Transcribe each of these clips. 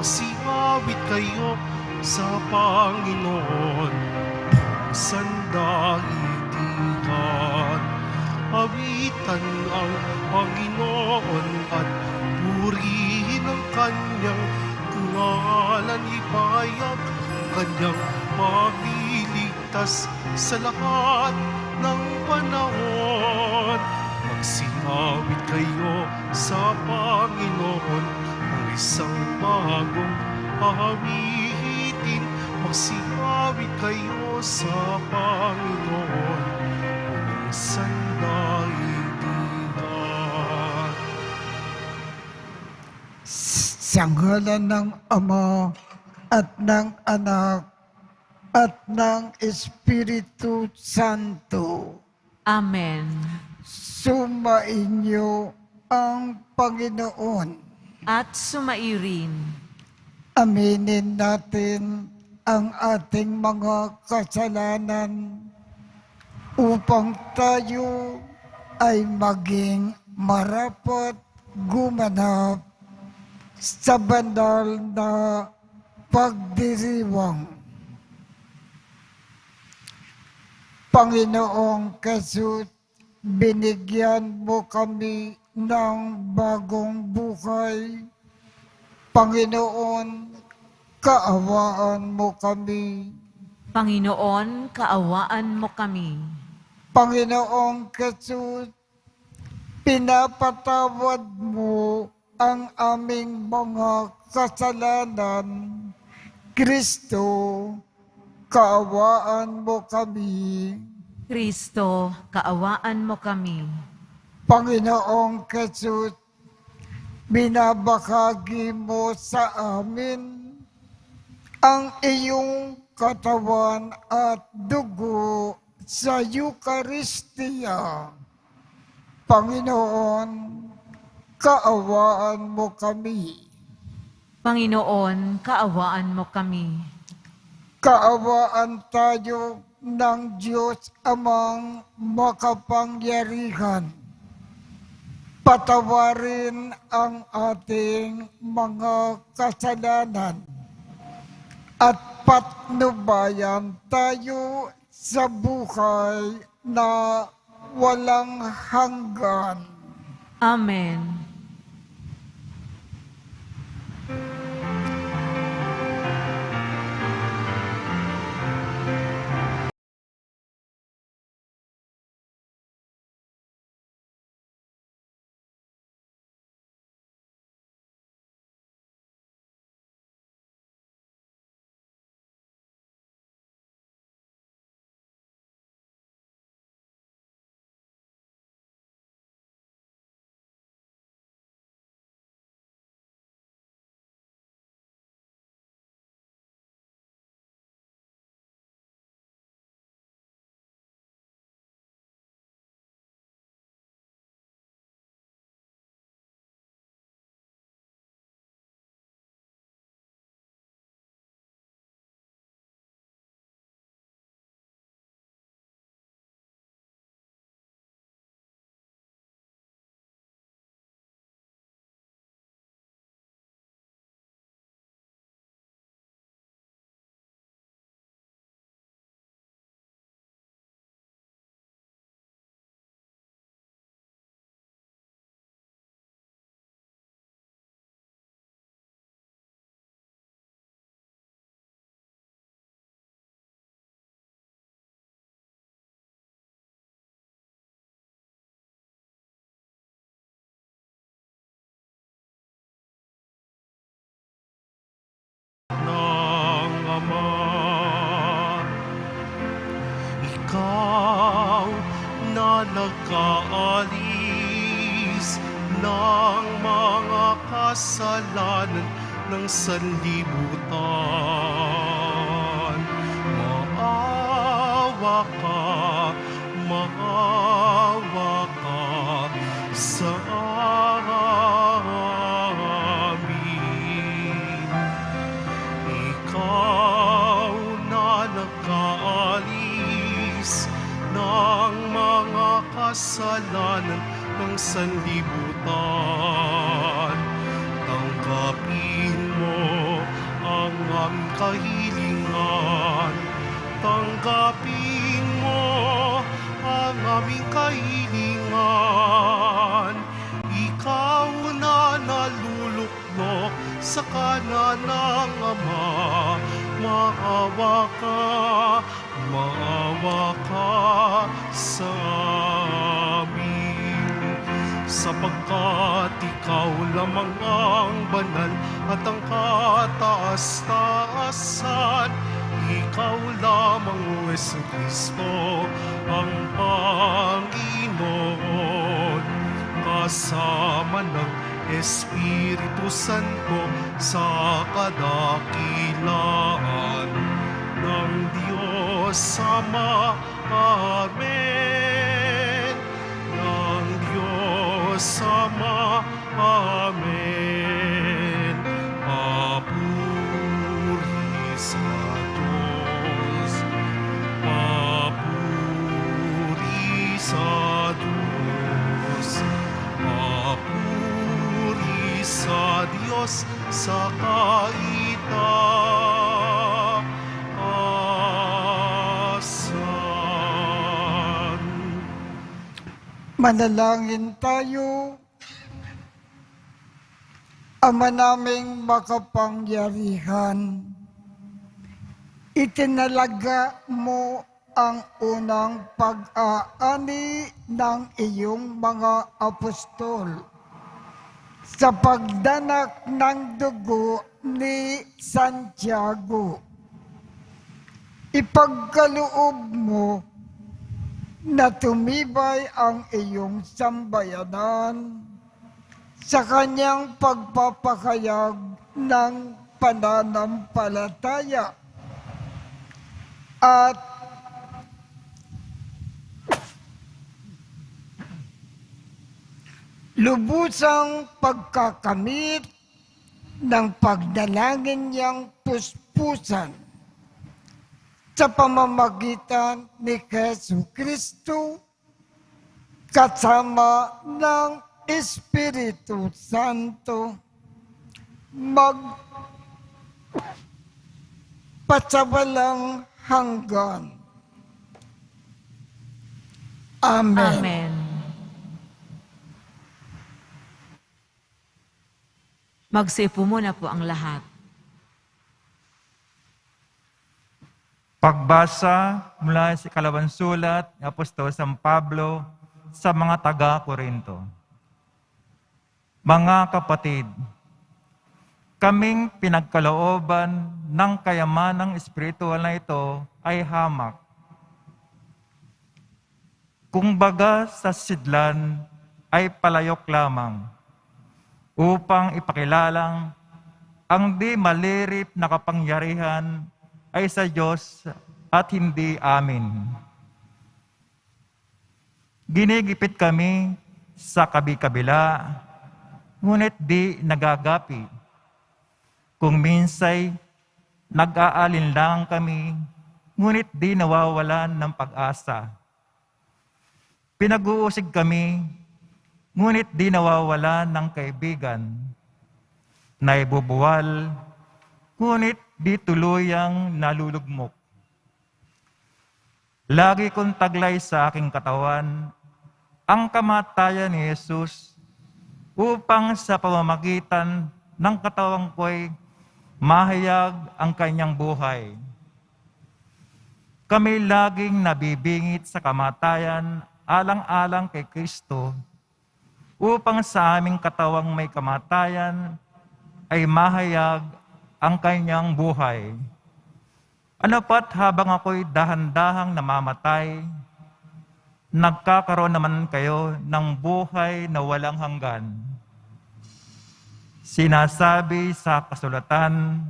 Magsiawit kayo sa Panginoon, buong sandaigdigan. Awitan ang Panginoon at purihin ang kanyang ngalan. Ipahayag kanyang magliligtas sa lahat ng panahon. Magsiawit kayo sa Panginoon, ang isang bagong awitin. Magsiawit kayo sa Panginoon, buong sandaigdigan. Sa ngalan ng Ama at ng Anak at ng Espiritu Santo. Amen. Sumainyo ang Panginoon. At sumairin. Aminin natin ang ating mga kasalanan upang tayo ay maging marapat gumanap sa banal na pagdiriwang. Panginoong Jesus, binigyan mo kami ng bagong buhay. Panginoon, kaawaan mo kami. Panginoon, kaawaan mo kami. Panginoong Jesus, pinapatawad mo ang aming mga kasalanan. Kristo, kaawaan mo kami. Kristo, kaawaan mo kami. Panginoong Jesus, binabahagi mo sa amin ang iyong katawan at dugo sa Eucharistia. Panginoon, kaawaan mo kami. Panginoon, kaawaan mo kami. Kaawaan tayo ng Diyos Amang makapangyarihan. Patawarin ang ating mga kasalanan at patnubayan tayo sa buhay na walang hanggan. Amen. Ng Ama, ikaw na nagkaalis ng mga kasalanan ng sanlibutan. Maawa ka sa amin. Ikaw na nagkaalis ng mga kasalanan ng sanlibutan. Tanggapin mo kahilingan. Tanggapin mo ang aming kahilingan. Ikaw na naluluklok sa kanan ng Ama. Maawa ka sa amin. Sapagkat ikaw lamang ang banal at ang kataas-taasan. Ikaw lamang, O Jesucristo, ang Panginoon. Kasama ng Espiritu Santo sa kadakilaan ng Diyos Ama. Amen. Ng Diyos Ama. Amen. Papuri sa Diyos. Papuri sa Diyos. Papuri sa Diyos sa kaitaasan. Manalangin tayo. Ama naming makapangyarihan, itinalaga mo ang unang pag-aani ng iyong mga apostol sa pagdanak ng dugo ni Santiago. Ipagkaloob mo na tumibay ang iyong sambayanan sa kanyang pagpapakayag ng pananampalataya at lubusang pagkakamit ng pagdalangin niyang puspusan sa pamamagitan ni Jesucristo kasama ng Espiritu Santo magpasawalang hanggan. Amen. Amen. Magsiupo muna po ang lahat. Pagbasa mula sa ikalawang sulat ni Apostol San Pablo sa mga taga-Korinto. Mga kapatid, kaming pinagkalooban ng kayamanang espiritual na ito ay hamak. Kung baga sa sidlan ay palayok lamang, upang ipakilalang ang di malirip na kapangyarihan ay sa Diyos at hindi amin. Ginigipit kami sa kabi-kabila, ngunit di nagagapi. Kung minsay nag-aalinlang kami, ngunit di nawawalan ng pag-asa. Pinag-uusig kami, ngunit di nawawalan ng kaibigan. Naibubuwal, ngunit di tuluyang nalulugmok. Lagi kong taglay sa aking katawan ang kamatayan ni Jesus upang sa pamamagitan ng katawang ko'y mahayag ang kanyang buhay. Kami laging nabibingit sa kamatayan alang-alang kay Kristo upang sa aming katawang may kamatayan ay mahayag ang kanyang buhay. Ano pat habang ako'y dahan-dahang namamatay, nagkakaroon naman kayo ng buhay na walang hanggan. Sinasabi sa kasulatan,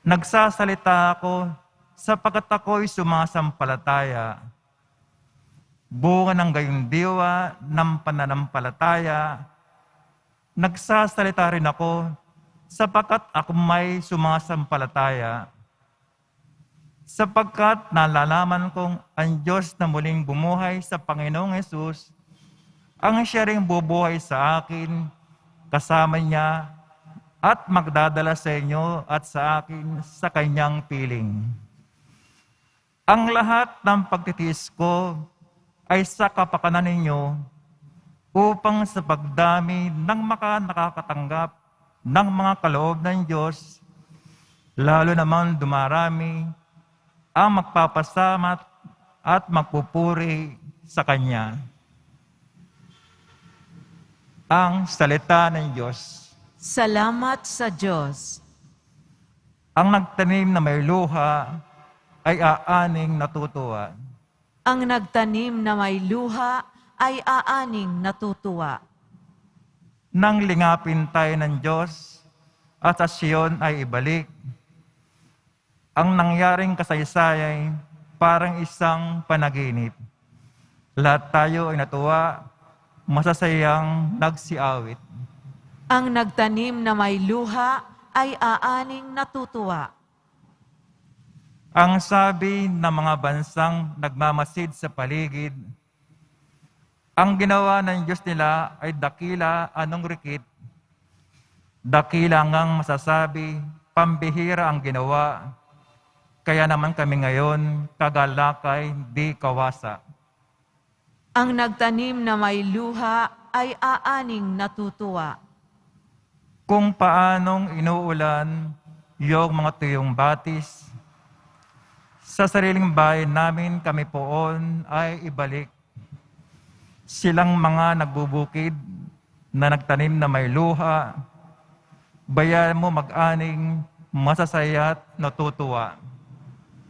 nagsasalita ako sapagkat ako'y sumasampalataya. Bunga ng gayong diwa ng pananampalataya, nagsasalita rin ako sapagkat ako may sumasampalataya. Sapagkat nalalaman kong ang Diyos na muling bumuhay sa Panginoong Hesus, ang siya ring bubuhay sa akin, kasama niya at magdadala sa inyo at sa akin sa kanyang piling. Ang lahat ng pagtitiis ko ay sa kapakanan ninyo upang sa pagdami ng nakakatanggap ng mga kaloob ng Diyos, lalo naman dumarami ang magpapasamat at magpupuri sa Kanya. Ang salita ng Diyos. Salamat sa Diyos. Ang nagtanim na may luha ay aaning natutuwa. Ang nagtanim na may luha ay aaning natutuwa. Nang lingapin tayo ng Diyos at sa Siyon ay ibalik, ang nangyaring kasaysay parang isang panaginip. Lahat tayo ay natuwa, masasayang nagsiawit. Ang nagtanim na may luha ay aaning natutuwa. Ang sabi ng mga bansang nagmamasid sa paligid, ang ginawa ng Diyos nila ay dakila anong rikit. Dakila ngang masasabi, pambihira ang ginawa. Kaya naman kami ngayon, kagalakay di kawasa. Ang nagtanim na may luha ay aaning natutuwa. Kung paanong inuulan yung mga tuyong batis, sa sariling bahay namin kami poon ay ibalik. Silang mga nagbubukid na nagtanim na may luha, bayan mo mag-aning masasaya't natutuwa.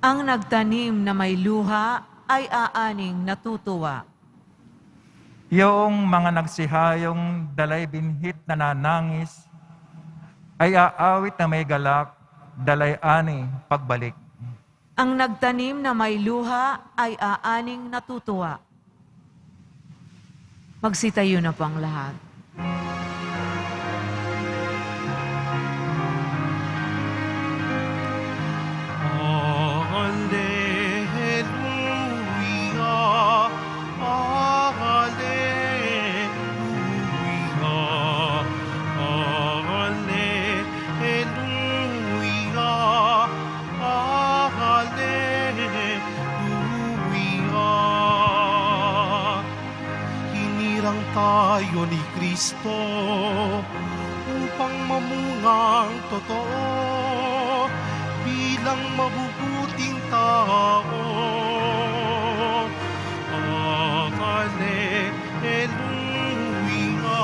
Ang nagtanim na may luha ay aaning natutuwa. Yung mga nagsihayong dalay binhit na nanangis, ay aawit na may galak, dalay ani pagbalik. Ang nagtanim na may luha ay aaning natutuwa. Magsitayo na po ang lahat. Alleluia, alleluia, alleluia. Hinirang tayo ni Kristo upang mamungang totoo bilang mabubuting tao. Alleluia, alleluia,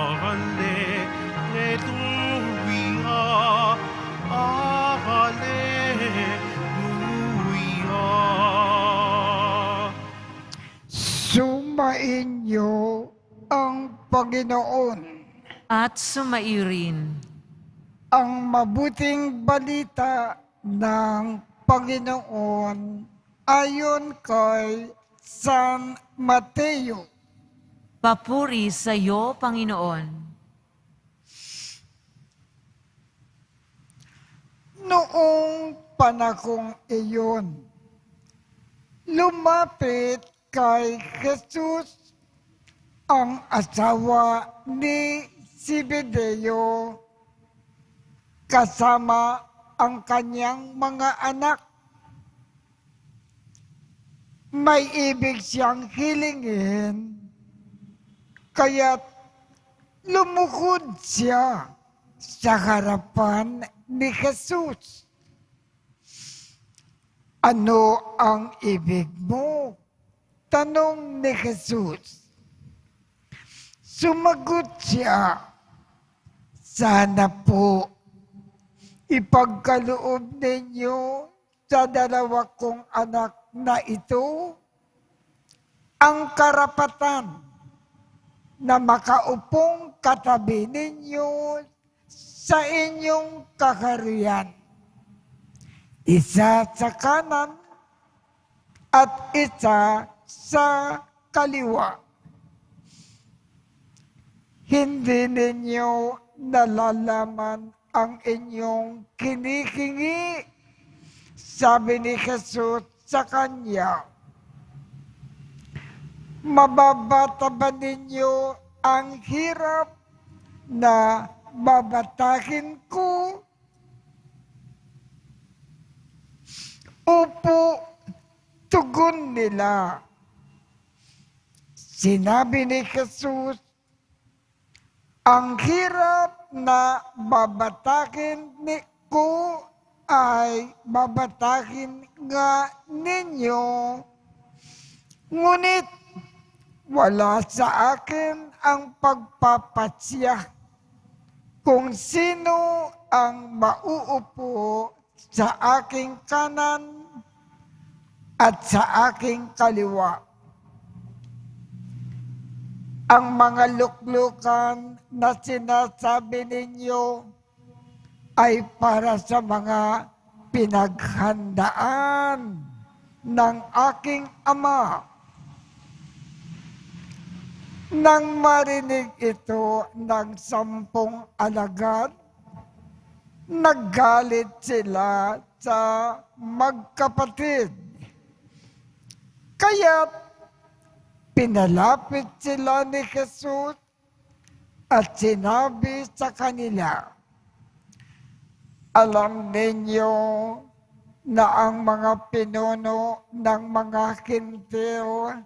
alleluia, alleluia. Sumainyo ang Panginoon. At sumairin. Ang mabuting balita ng Panginoon ayon kay San Mateo. Papuri sa iyo, Panginoon. Noong panahong iyon, lumapit kay Jesus ang asawa ni Zebedeo kasama ang kanyang mga anak. May ibig siyang hilingin, kaya't lumuhod siya sa harapan ni Jesus. Ano ang ibig mo? Tanong ni Jesus. Sumagot siya, sana po ipagkaloob ninyo sa dalawa kong anak na ito ang karapatan na makaupong katabi ninyo sa inyong kaharian. Isa sa kanan at isa sa kaliwa. Hindi ninyo nalalaman ang inyong kinikingi, sabi ni Jesus sa kanya. Mababata ba ninyo ang hirap na babatakin ko? Opo, tugon nila. Sinabi ni Jesus, ang hirap na babatakin ko ay babatakin nga ninyo. Ngunit wala sa akin ang pagpapatsya kung sino ang mauupo sa aking kanan at sa aking kaliwa. Ang mga luklukan na sinasabi ninyo ay para sa mga pinaghandaan ng aking Ama. Nang marinig ito ng 10 alagad, naggalit sila sa magkapatid. Kaya't pinalapit sila ni Jesus at sinabi sa kanila, alam ninyo na ang mga pinuno ng mga Hintil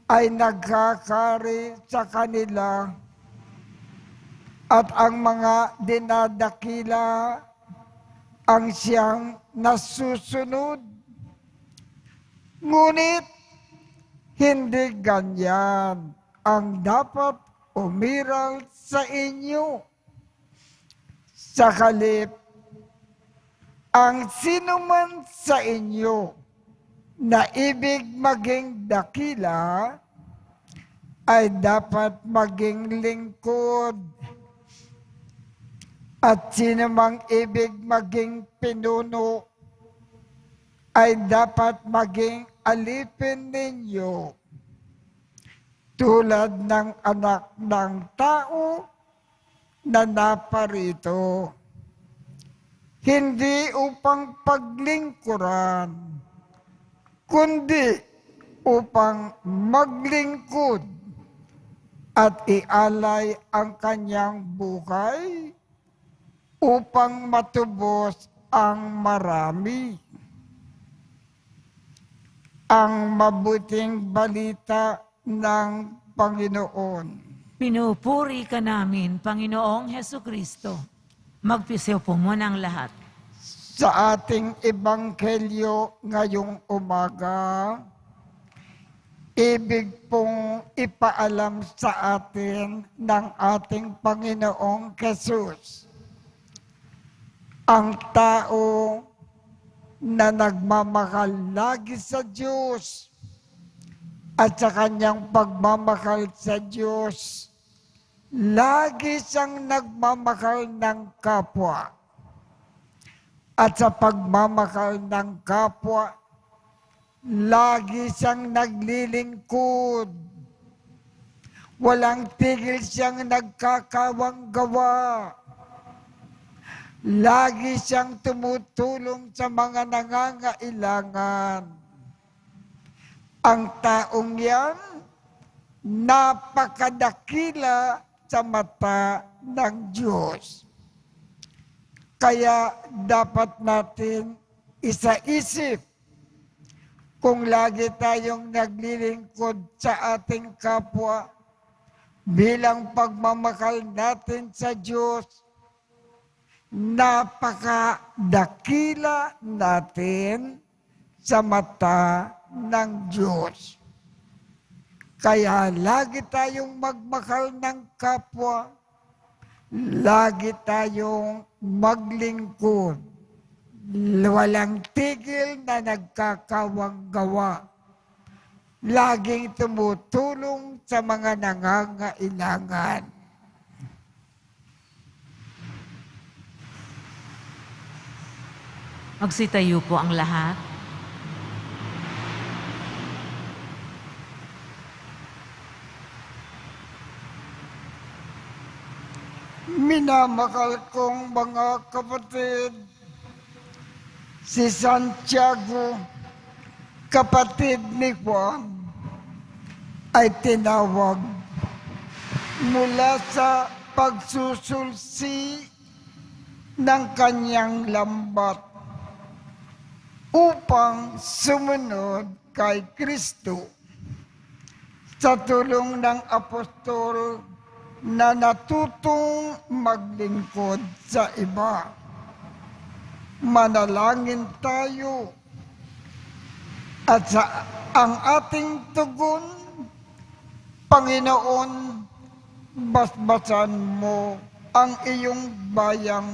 ay nagkakari sa kanila at ang mga dinadakila ang siyang nasusunod. Ngunit hindi ganyan ang dapat umiral sa inyo. Sa halip, ang sinuman sa inyo na ibig maging dakila ay dapat maging lingkod. At sinumang ibig maging pinuno ay dapat maging alipin ninyo tulad ng anak ng tao na naparito, hindi upang paglingkuran, kundi upang maglingkod at ialay ang kanyang buhay upang matubos ang marami. Ang mabuting balita ng Panginoon. Pinupuri ka namin, Panginoong Hesukristo. Magpisew po muna ang lahat. Sa ating ebanghelyo ngayong umaga, ibig pong ipaalam sa atin ng ating Panginoong Jesus. Ang tao na nagmamahal lagi sa Diyos at sa kanyang pagmamahal sa Diyos, lagi siyang nagmamahal ng kapwa. At sa pagmamahal ng kapwa, lagi siyang naglilingkod. Walang tigil siyang nagkakawang gawa. Lagi siyang tumutulong sa mga nangangailangan. Ang taong yan, napakadakila sa mata ng Diyos. Kaya dapat natin isa-isip kung lagi tayong naglilingkod sa ating kapwa bilang pagmamahal natin sa Diyos, napakadakila natin sa mata ng Diyos. Kaya lagi tayong magmahal ng kapwa, lagi tayong maglingkod, walang tigil na nagkakawang gawa, laging tumutulong sa mga nangangailangan. Magsitayo po ang lahat. Minamahal kong mga kapatid, si Santiago, kapatid ni Juan, ay tinawag mula sa pagsusulsi ng kanyang lambat upang sumunod kay Kristo. Sa tulong ng apostol na natutong maglingkod sa iba, manalangin tayo at sa ang ating tugon, Panginoon, basbasan mo ang iyong bayang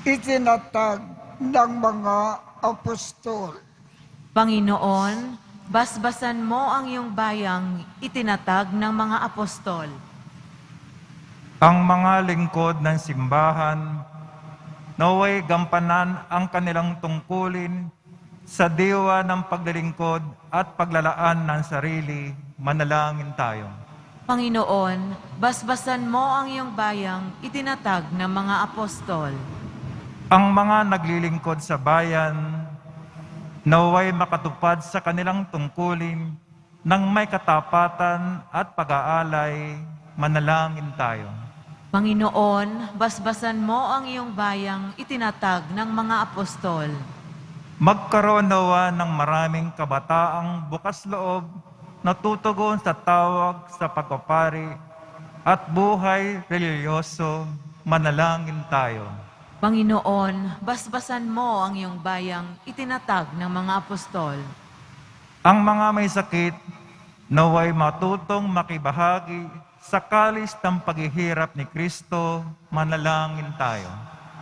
itinatag ng mga apostol. Panginoon, basbasan mo ang iyong bayang itinatag ng mga apostol. Ang mga lingkod ng simbahan, naway gampanan ang kanilang tungkulin sa diwa ng paglilingkod at paglalaan ng sarili, manalangin tayo. Panginoon, basbasan mo ang iyong bayang itinatag ng mga apostol. Ang mga naglilingkod sa bayan, naway makatupad sa kanilang tungkulin ng may katapatan at pag-aalay, manalangin tayo. Panginoon, basbasan mo ang iyong bayang itinatag ng mga apostol. Magkaroon nawa ng maraming kabataang bukas loob na tutugon sa tawag sa pagpapari at buhay reliyoso, manalangin tayo. Panginoon, basbasan mo ang iyong bayang itinatag ng mga apostol. Ang mga may sakit, naway matutong makibahagi sa kalis ng paghihirap ni Kristo, manalangin tayo.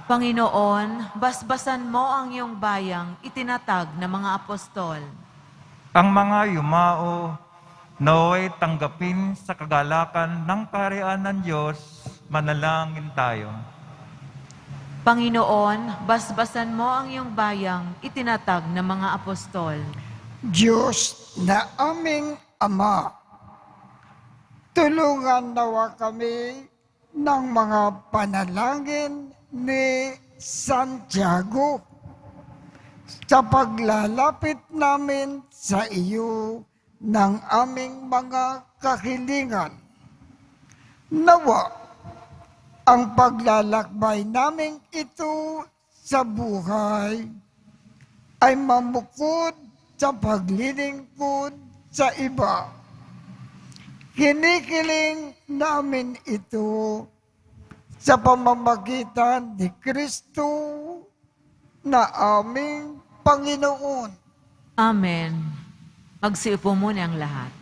Panginoon, basbasan mo ang iyong bayang itinatag ng mga apostol. Ang mga yumao, naway tanggapin sa kagalakan ng kaharian ng Diyos, manalangin tayo. Panginoon, basbasan mo ang iyong bayang itinatag ng mga apostol. Diyos na aming Ama, tulungan nawa kami ng mga panalangin ni Santiago sa paglalapit namin sa iyo ng aming mga kahilingan. Nawa ang paglalakbay namin ito sa buhay ay mamukod sa paglilingkod sa iba. Hinikiling namin ito sa pamamagitan ni Kristo na aming Panginoon. Amen. Magsiupo muna ang lahat.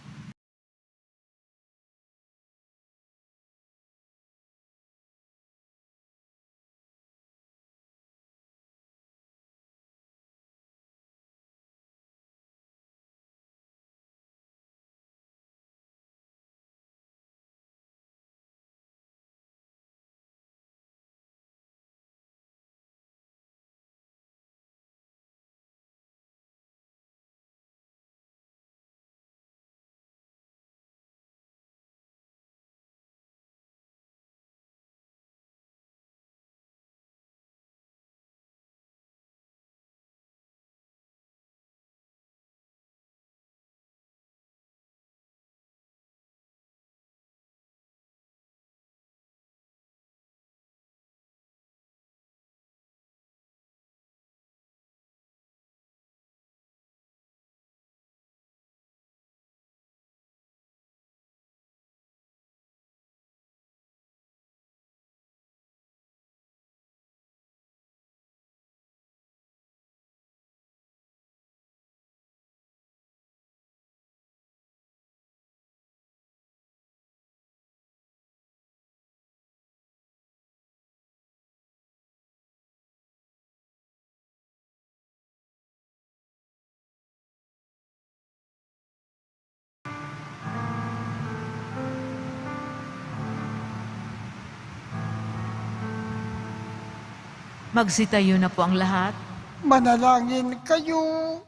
Magsitayo na po ang lahat. Manalangin kayo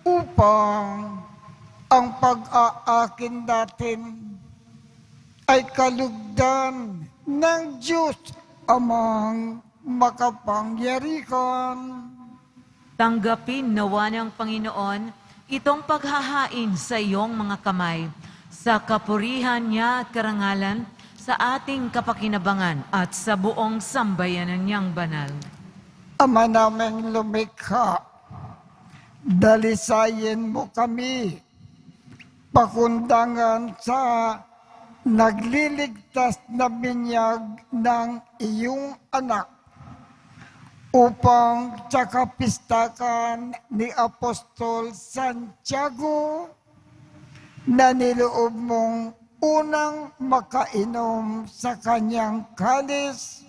upang ang pag-aakin natin ay kalugdan ng Diyos Amang makapangyarihan. Tanggapin nawa ng Panginoon itong paghahain sa iyong mga kamay sa kapurihan niya at karangalan, sa ating kapakinabangan at sa buong sambayanan niyang banal. Ama naming lumikha, dalisayin mo kami, pakundangan sa nagliligtas na binyag ng iyong anak, upang sa kapistakan ni Apostol Santiago na niloob mong unang makainom sa kanyang kalis,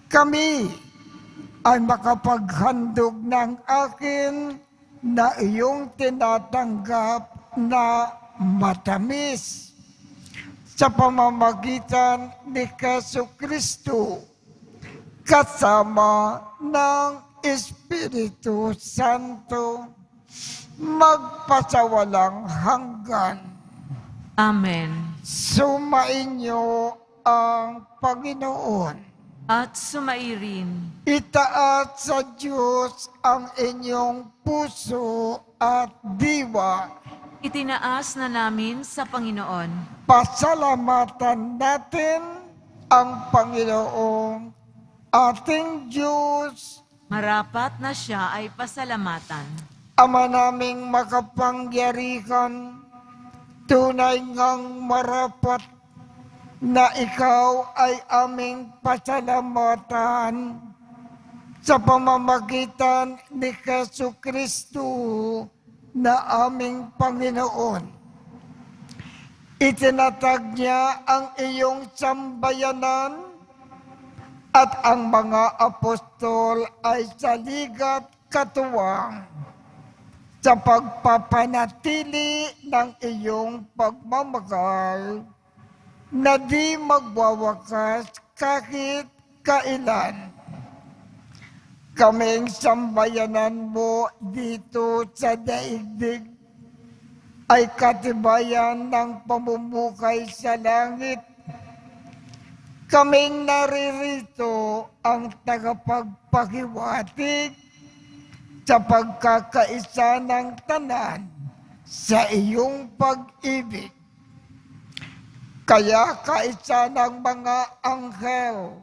kami ay makapaghandog ng akin na iyong tinatanggap na matamis sa pamamagitan ni Jesucristo kasama ng Espiritu Santo magpasawalang hanggan. Amen. Sumainyo ang Panginoon. At sumairin, Itaat sa Diyos ang inyong puso at diwa. itinaas na namin sa Panginoon. Pasalamatan natin ang Panginoong ating Diyos. Marapat na siya ay pasalamatan. Ama naming makapangyarihan, tunay ngang marapat na ikaw ay aming pasalamatan sa pamamagitan ni Jesucristo na aming Panginoon. Itinatag niya ang iyong sambayanan at ang mga apostol ay saligat katuwang sa pagpapanatili ng iyong pagmamahal na di magwawakas kahit kailan. Kaming sambayanan mo dito sa daigdig ay katibayan ng pamumukay sa langit. Kaming naririto ang tagapagpahiwatig sa pagkakaisa ng tanan sa iyong pag-ibig. Kaya kaisa ng mga anghel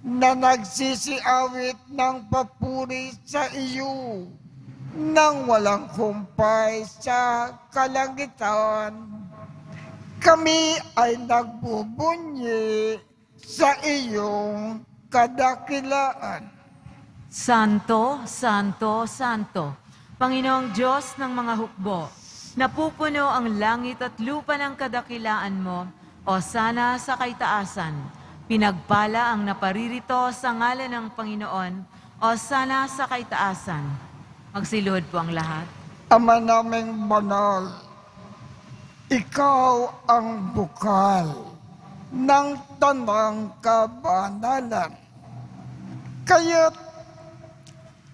na nagsisiawit ng papuri sa iyo nang walang humpay sa kalangitan, kami ay nagbubunyi sa iyong kadakilaan. Santo, Santo, Santo, Panginoong Diyos ng mga hukbo, napupuno ang langit at lupa ng kadakilaan mo, o sana sa kaitaasan. Pinagpala ang naparirito sa ngalan ng Panginoon, o sana sa kaitaasan. Magsiluhod po ang lahat. Ama naming banal, ikaw ang bukal ng tanang kabanalan. Kaya't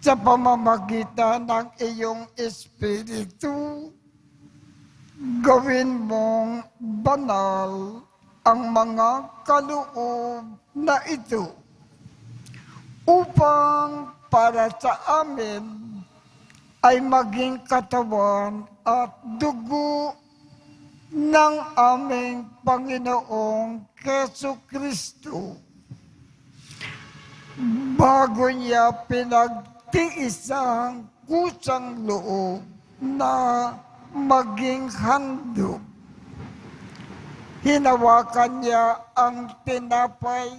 sa pamamagitan ng iyong Espiritu, gawin mong banal ang mga kaloob na ito upang para sa amin ay maging katawan at dugo ng aming Panginoong Jesucristo. Bago niya pinagtiis ang kusang loob na maging handog, hinawakan niya ang tinapay,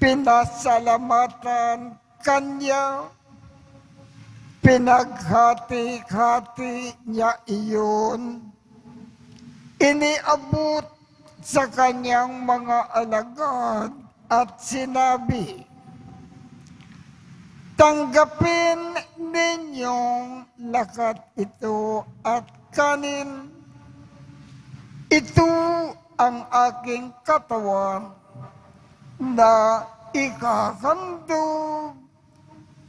pinasalamatan kanya, pinaghati-hati niya iyon, iniabot sa kanyang mga alagad at sinabi, tanggapin ninyong lakat ito at kanin. Ito ang aking katawan na ikahandog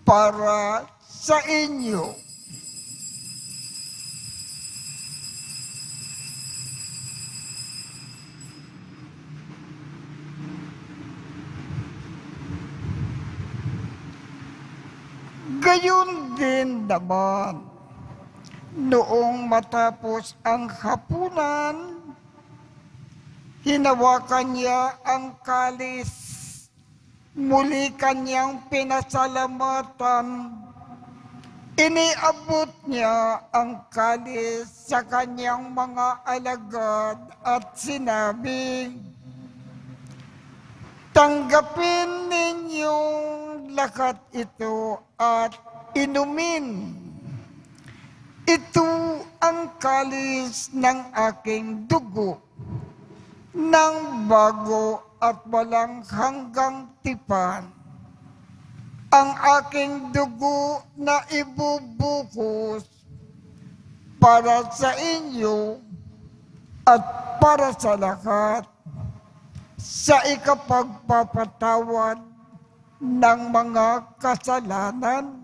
para sa inyo. Gayon din naman, Noong matapos ang hapunan, hinawakan niya ang kalis. Muli kanyang pinasalamatan. Iniabot niya ang kalis sa kanyang mga alagad at sinabi, "Tanggapin ninyong lahat ito at inumin. Ito ang kalis ng aking dugo, ng bago at walang hanggang tipan. Ang aking dugo na ibubuhos para sa inyo at para sa lahat sa ikapagpapatawad ng mga kasalanan.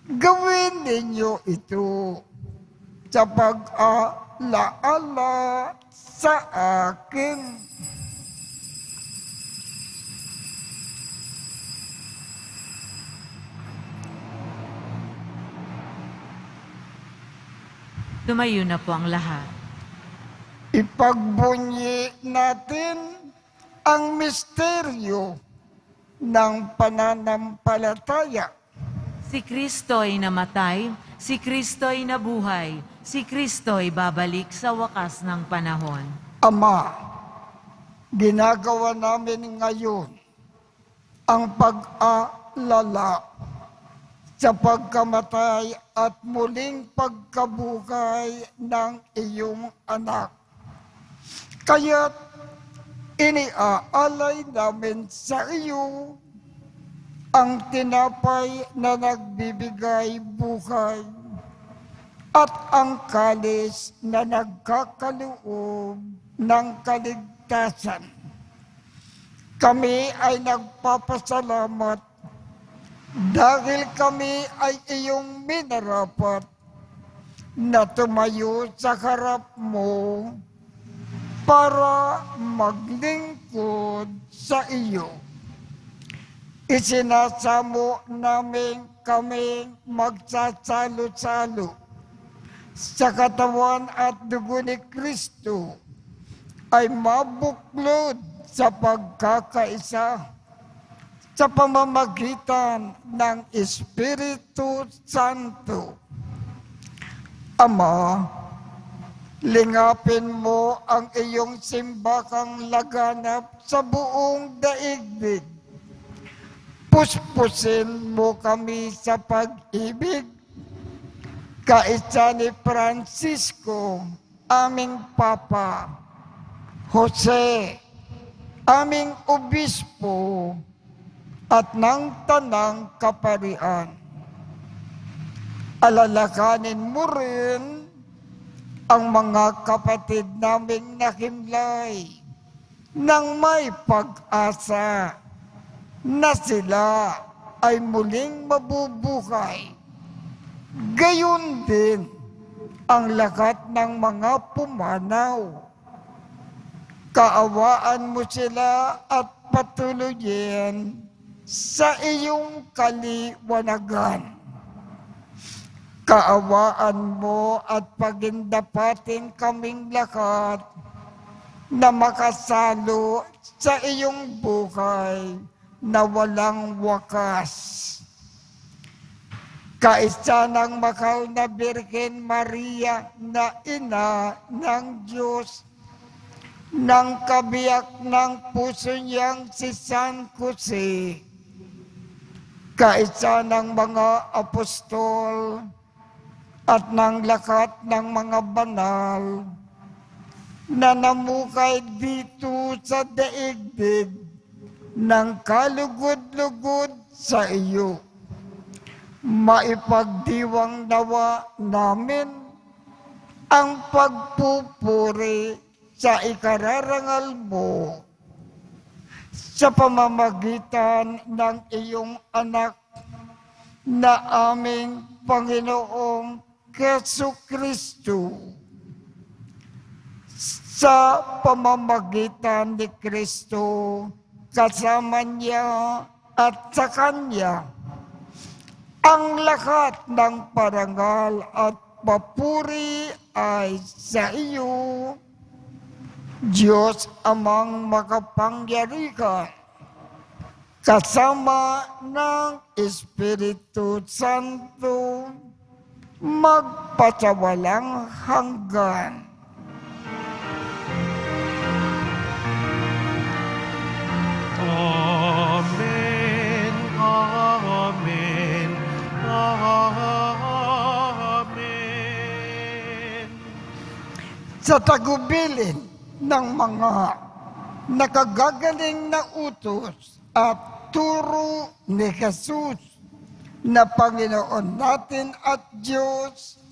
Gawin ninyo ito sa pag-alaala sa akin." Tumayo na po ang lahat. Ipagbunyi natin ang misteryo ng pananampalataya. Si Kristo'y namatay, si Kristo'y nabuhay, si Kristo'y babalik sa wakas ng panahon. Ama, ginagawa namin ngayon ang pag-alala sa pagkamatay at muling pagkabuhay ng iyong anak. Kaya't iniaalay namin sa iyo ang tinapay na nagbibigay buhay at ang kalis na nagkakaloob ng kaligtasan. Kami ay nagpapasalamat dahil kami ay iyong minarapat na tumayo sa harap mo para maglingkod sa iyo. Isinasamo namin kaming magsasalo-salo sa katawan at dugo ni Kristo ay mabuklod sa pagkakaisa sa pamamagitan ng Espiritu Santo. Ama, lingapin mo ang iyong simbakang laganap sa buong daigdig. Puspusin mo kami sa pag-ibig. Kaisa ni Francisco, aming Papa, Jose, aming Obispo, at ng Tanang Kaparian. Alalakanin mo rin ang mga kapatid naming nakimlay nang may pag-asa na sila ay muling mabubuhay. Gayon din ang lahat ng mga pumanaw. Kaawaan mo sila at patuloyin sa iyong kaliwanagan. Kaawaan mo at pagindapatin kaming lahat na makasalo sa iyong buhay na walang wakas. Kaisa ng mahal na Birhen Maria na ina ng Diyos, ng kabiyak ng puso niyang si San Jose, kaisa ng mga apostol at ng lahat ng mga banal na namukay dito sa daigdig ng kalugod-lugod sa iyo. Maipagdiwang nawa namin ang pagpupuri sa ikararangal mo sa pamamagitan ng iyong anak na aming Panginoong Jesucristo. Sa pamamagitan ni Kristo, kasama niya at sa Kanya, ang lahat ng parangal at papuri ay sa iyo, Diyos amang makapangyarihan, kasama ng Espiritu Santo, magpasawalang hanggan. Amen, amen, amen. Sa tagubilin ng mga nakagagaling na utos at turo ni Jesus na Panginoon natin at Diyos,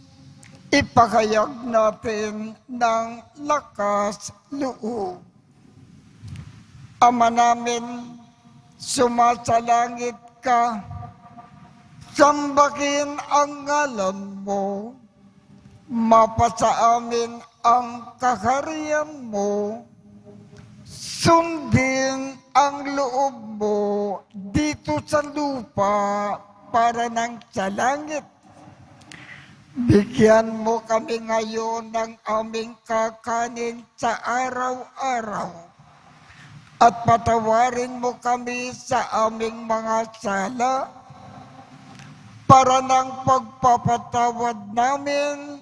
ipahayag natin ng lakas loob. Ama namin, sumasalangit ka, sambahin ang ngalan mo, mapasa amin ang kaharian mo, sundin ang loob mo dito sa lupa para nang sa langit. Bigyan mo kami ngayon ng aming kakanin sa araw-araw. At patawarin mo kami sa aming mga sala para ng pagpapatawad namin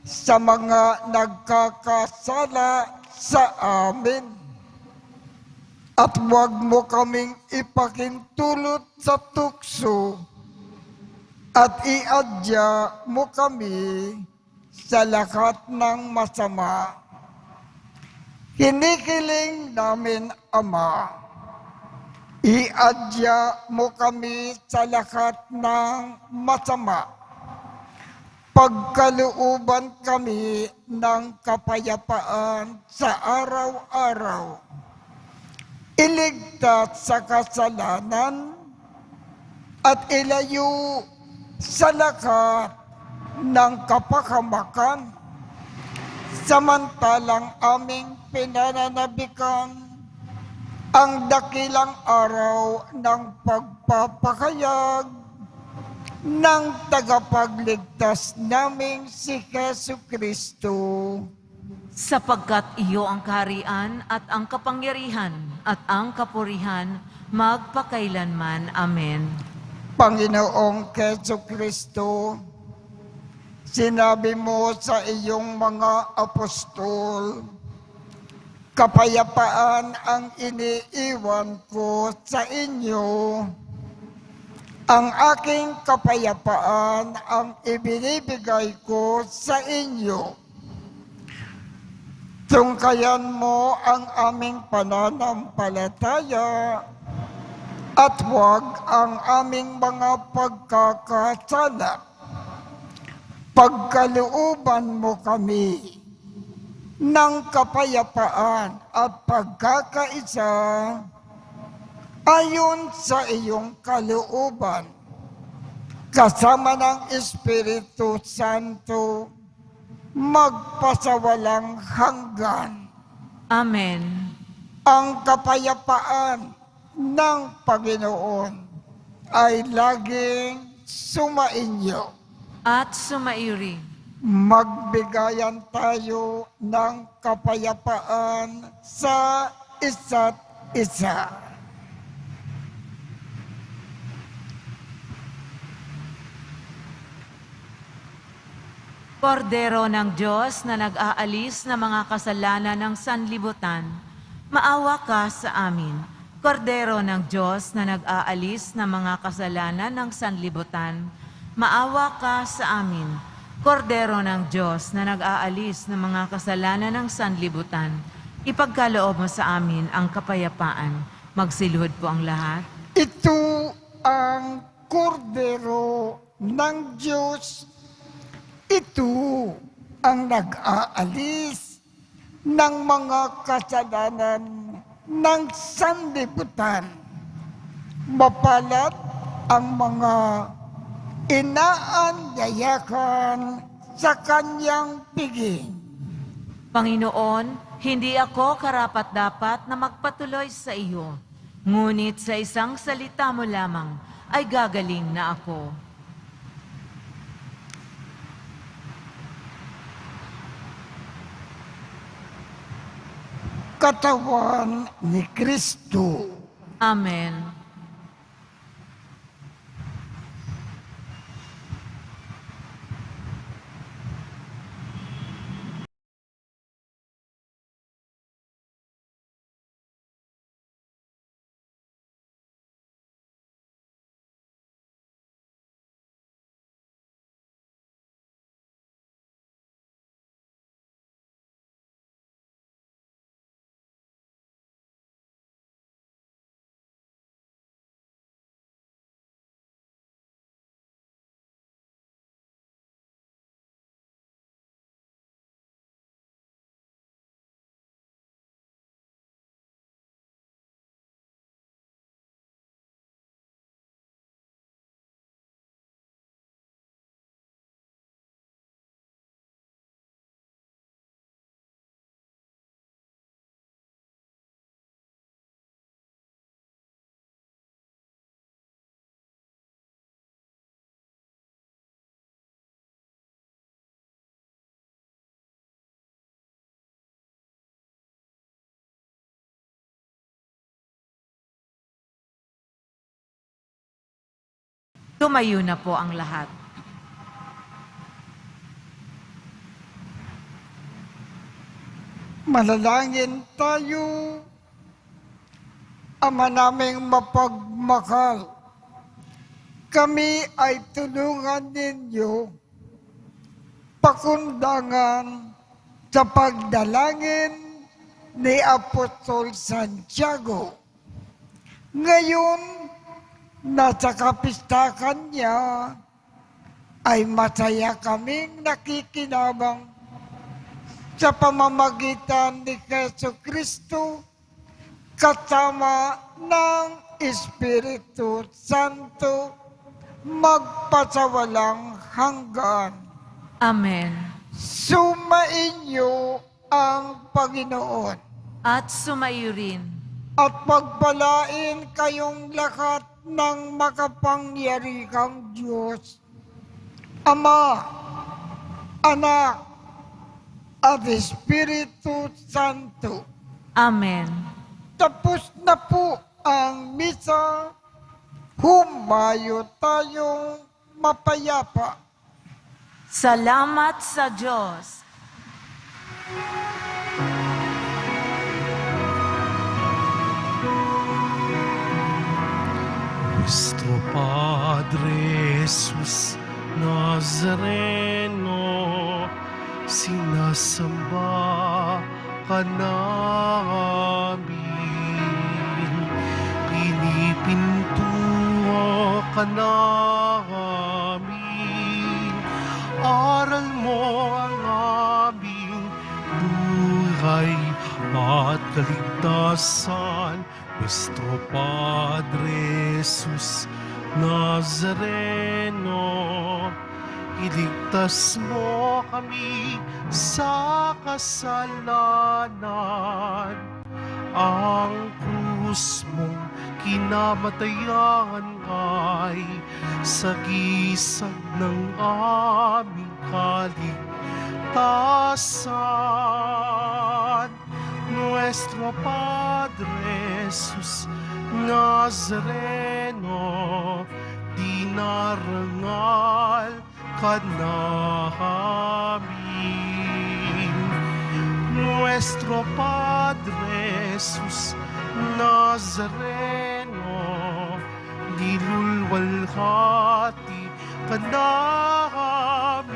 sa mga nagkakasala sa amin. At huwag mo kaming ipakintulot sa tukso at iadya mo kami sa lahat ng masama. Hinihiling namin, Ama, iadya mo kami sa lahat ng masama. Pagkalooban kami ng kapayapaan sa araw-araw. Iligtas sa kasalanan at ilayo sa lahat ng kapahamakan. Samantalang aming pinananabikan ang dakilang araw ng pagpapahayag ng tagapagligtas naming si Jesucristo. Sapagkat iyo ang kaharian at ang kapangyarihan at ang kapurihan magpakailanman. Amen. Panginoong Jesucristo, sinabi mo sa iyong mga apostol, kapayapaan ang iniiwan ko sa inyo. Ang aking kapayapaan ang ibinibigay ko sa inyo. Tungkayan mo ang aming pananampalataya at huwag ang aming mga pagkakasala. Pagkalooban mo kami ng kapayapaan at pagkakaisa ayon sa iyong kalooban, kasama ng Espiritu Santo, magpasawalang hanggan. Amen. Ang kapayapaan ng Panginoon ay laging sumainyo. At sumairi. Magbigayan tayo ng kapayapaan sa isa't isa. Kordero ng Diyos na nag-aalis ng mga kasalanan ng sanlibutan, maawa ka sa amin. Kordero ng Diyos na nag-aalis ng mga kasalanan ng sanlibutan, maawa ka sa amin. Kordero ng Diyos na nag-aalis ng mga kasalanan ng sanlibutan, ipagkaloob mo sa amin ang kapayapaan. Magsiluhod po ang lahat. Ito ang kordero ng Diyos. Ito ang nag-aalis ng mga kasalanan ng sanlibutan. Mapalad ang mga inaanyayakan sa kanyang piging. Panginoon, hindi ako karapat-dapat na magpatuloy sa iyo, ngunit sa isang salita mo lamang ay gagaling na ako. katawan ni Kristo. Amen. Tumayo na po ang lahat. Manalangin tayo. Ama naming mapagmahal, kami ay tulungan ninyo pakundangan sa pagdalangin ni Apostol Santiago. Ngayon, nasa kapistahan niya, ay masaya kaming nakikinabang sa pamamagitan ni Jesu Kristo kasama ng Espiritu Santo magpasawalang hanggan. Amen. Sumainyo ang Panginoon At sumayo rin. at pagpalain kayong lahat ng makapangyarihang Diyos, Ama, Anak, at Espiritu Santo. Amen. Tapos na po ang misa. Humayo tayong mapayapa. Salamat sa Diyos. Nuestro Padre Jesus Nazareno, sinasamba ka namin. Pinipintuho ka namin. Aral mo ang aming buhay at kaligtasan. Nuestro Padre Jesus Nazareno, iligtas mo kami sa kasalanan. Ang krus mong kinamatayan ay sagisag ng aming kaligtasan. Nuestro Padre Jesus Nazareno, dinarangal ka namin. Nuestro Padre Jesus Nazareno, nilulwalhati ka namin.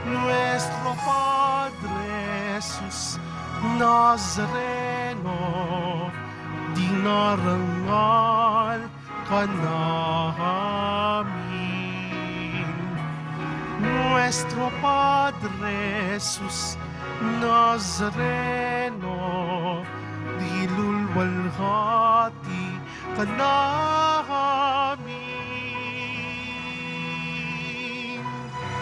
Nuestro Padre Jesus Nazareno, dinarangal ka namin. Nuestro Padre Jesus Nazareno, dilulwalhati ka namin.